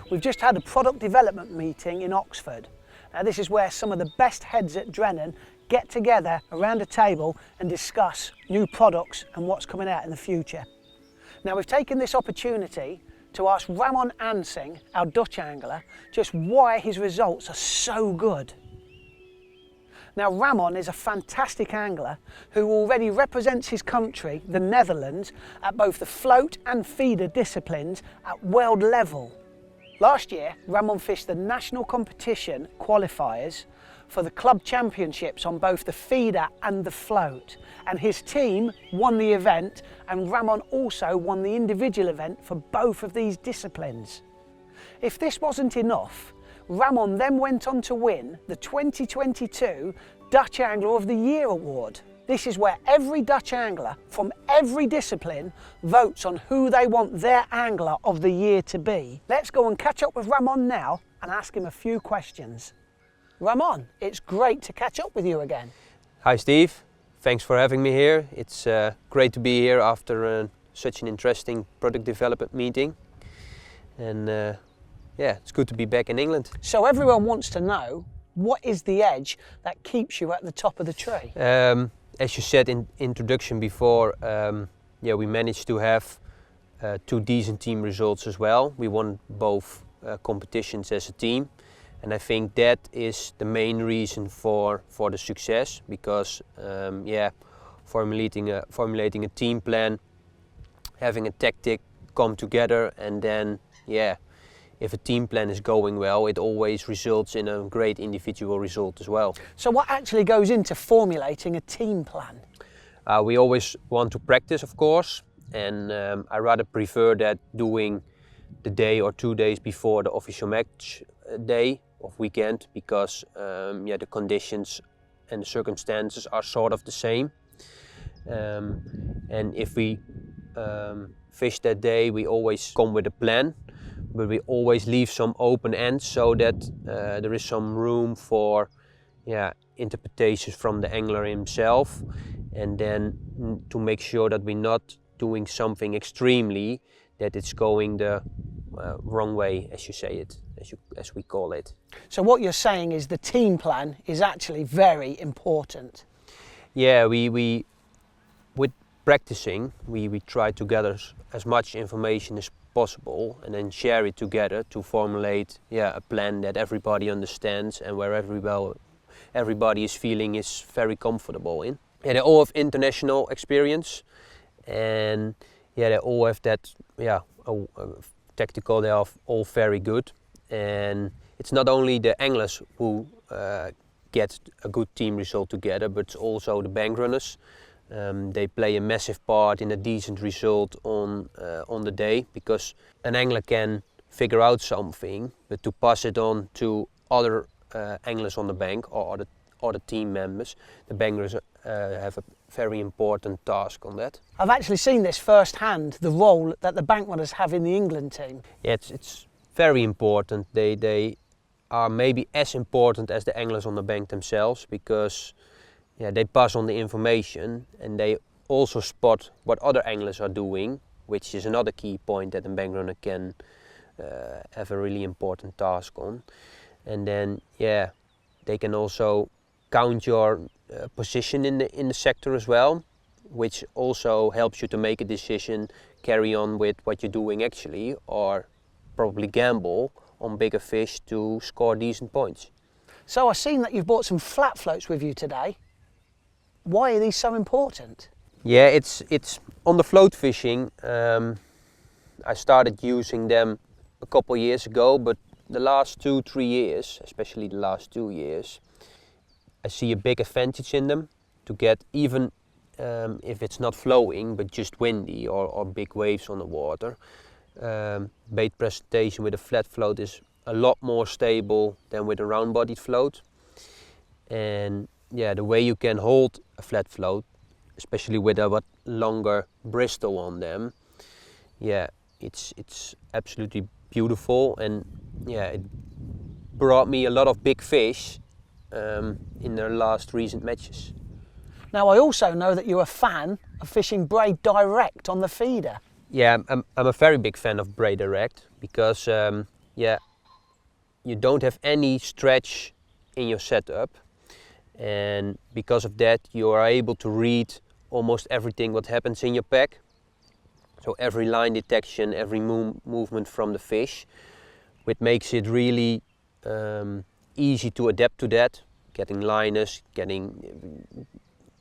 We've just had a product development meeting in Oxford. Now this is where some of the best heads at Drennan get together around a table and discuss new products and what's coming out in the future. Now we've taken this opportunity to ask Ramon Ansing, our Dutch angler, just why his results are so good. Now Ramon is a fantastic angler who already represents his country, the Netherlands, at both the float and feeder disciplines at world level. Last year, Ramon fished the national competition qualifiers for the club championships on both the feeder and the float, and his team won the event, and Ramon also won the individual event for both of these disciplines. If this wasn't enough, Ramon then went on to win the 2022 Dutch Angler of the Year award. This is where every Dutch angler from every discipline votes on who they want their Angler of the Year to be. Let's go and catch up with Ramon now and ask him a few questions. Ramon, it's great to catch up with you again. Hi Steve, thanks for having me here. It's great to be here after such an interesting product development meeting. And yeah, it's good to be back in England. So everyone wants to know, what is the edge that keeps you at the top of the tree? As you said in introduction before, yeah, we managed to have 2 decent team results as well. We won both competitions as a team, and I think that is the main reason for the success, because yeah, formulating a team plan, having a tactic come together, and then yeah, if a team plan is going well, it always results in a great individual result as well. So what actually goes into formulating a team plan? We always want to practice, of course, and I rather prefer that doing the day or 2 days before the official match day of weekend, because yeah, the conditions and the circumstances are sort of the same. And if we fish that day, we always come with a plan, but we always leave some open ends so that there is some room for interpretations from the angler himself, and then to make sure that we're not doing something extremely, that it's going the wrong way, as you say it, as we call it. So what you're saying is the team plan is actually very important. Yeah, we with practicing, we try to gather as much information as possible and then share it together to formulate a plan that everybody understands and where everybody is feeling is very comfortable in. Yeah, they all have international experience, and yeah, they all have that tactical. They are all very good, and it's not only the anglers who get a good team result together, but also the bank runners. They play a massive part in a decent result on the day, because an angler can figure out something, but to pass it on to other anglers on the bank or other team members, the bankers have a very important task on that. I've actually seen this firsthand, the role that the bank runners have in the England team. Yeah, it's very important. They are maybe as important as the anglers on the bank themselves, because they pass on the information and they also spot what other anglers are doing, which is another key point that a bank runner can have a really important task on. And then they can also count your position in the sector as well, which also helps you to make a decision, carry on with what you're doing actually, or probably gamble on bigger fish to score decent points. So I've seen that you've brought some flat floats with you today. Why are these so important? Yeah, it's on the float fishing. I started using them a couple of years ago, but the last 2-3 years, especially the last 2 years, I see a big advantage in them to get, even if it's not flowing but just windy or big waves on the water. Bait presentation with a flat float is a lot more stable than with a round-bodied float. And yeah, the way you can hold a flat float, especially with a longer bristle on them, it's absolutely beautiful, and it brought me a lot of big fish in their last recent matches. Now I also know that you're a fan of fishing Braid Direct on the feeder. Yeah, I'm a very big fan of Braid Direct, because yeah, you don't have any stretch in your setup, and because of that you are able to read almost everything what happens in your pack. So every line detection, every movement from the fish, which makes it really easy to adapt to that. Getting liners,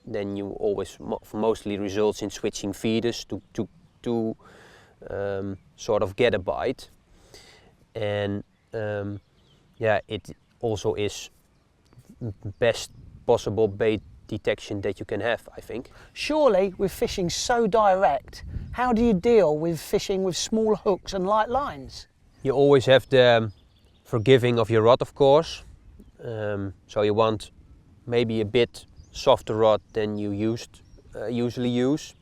then you always mostly results in switching feeders to sort of get a bite. And yeah, it also is best possible bait detection that you can have, I think. Surely, with fishing so direct, how do you deal with fishing with small hooks and light lines? You always have the forgiving of your rod, of course. So you want maybe a bit softer rod than you usually use.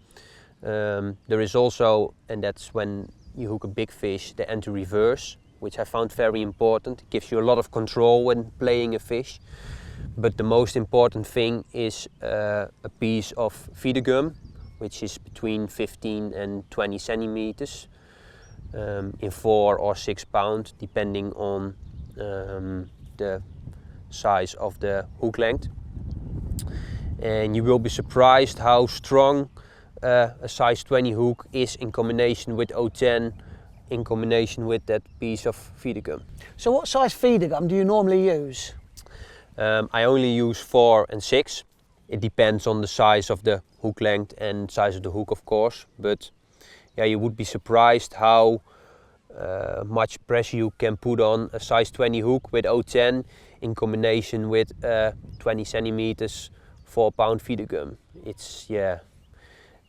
There is also, and that's when you hook a big fish, the anti-reverse, which I found very important. It gives you a lot of control when playing a fish. But the most important thing is a piece of feeder gum, which is between 15 and 20 centimeters in 4 or 6 pounds, depending on the size of the hook length. And you will be surprised how strong a size 20 hook is in combination with 010, in combination with that piece of feeder gum. So what size feeder gum do you normally use? I only use 4 and 6. It depends on the size of the hook length and size of the hook, of course. But yeah, you would be surprised how much pressure you can put on a size 20 hook with 010 in combination with 20 centimeters 4-pound feeder gum. It's, yeah,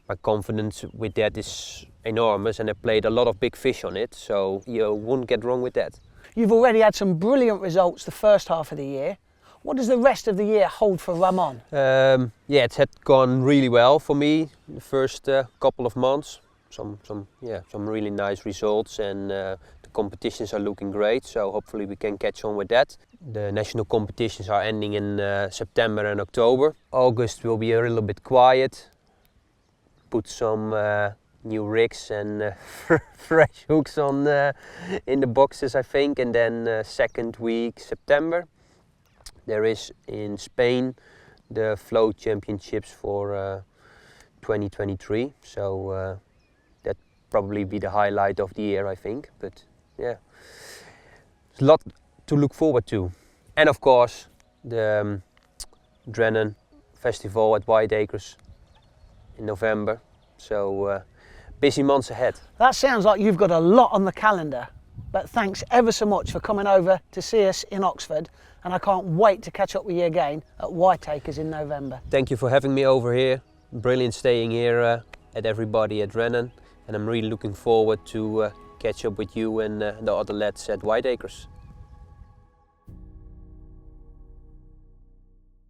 my confidence with that is enormous, and I played a lot of big fish on it, so you won't get wrong with that. You've already had some brilliant results the first half of the year. What does the rest of the year hold for Ramon? Yeah, it's had gone really well for me the first couple of months. Some really nice results, and the competitions are looking great. So hopefully we can catch on with that. The national competitions are ending in September and October. August will be a little bit quiet. Put some new rigs and fresh hooks on in the boxes, I think, and then second week September. There is in Spain the float championships for 2023, so that probably be the highlight of the year, I think. But yeah, there's a lot to look forward to, and of course the Drennan festival at Whiteacres in November. So busy months ahead. That sounds like you've got a lot on the calendar. But thanks ever so much for coming over to see us in Oxford, and I can't wait to catch up with you again at Whiteacres in November. Thank you for having me over here. Brilliant staying here at everybody at Drennan, and I'm really looking forward to catch up with you and the other lads at Whiteacres.